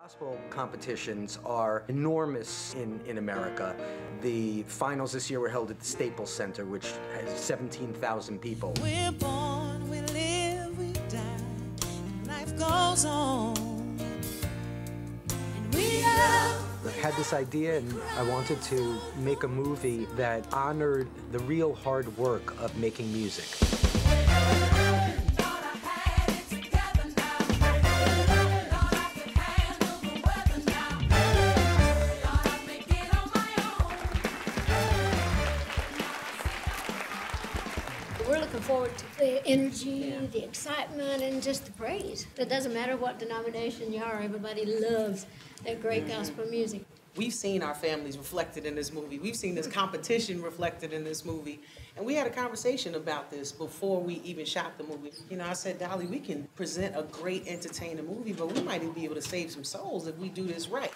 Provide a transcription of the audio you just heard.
Gospel competitions are enormous in America. The finals this year were held at the Staples Center, which has 17,000 people. We're born, we live, we die, and life goes on. And we are. I had this idea, and I wanted to make a movie that honored the real hard work of making music. We're looking forward to the energy, the excitement, and just the praise. It doesn't matter what denomination you are, everybody loves that great gospel music. We've seen our families reflected in this movie. We've seen this competition reflected in this movie. And we had a conversation about this before we even shot the movie. You know, I said, Dolly, we can present a great entertaining movie, but we might even be able to save some souls if we do this right.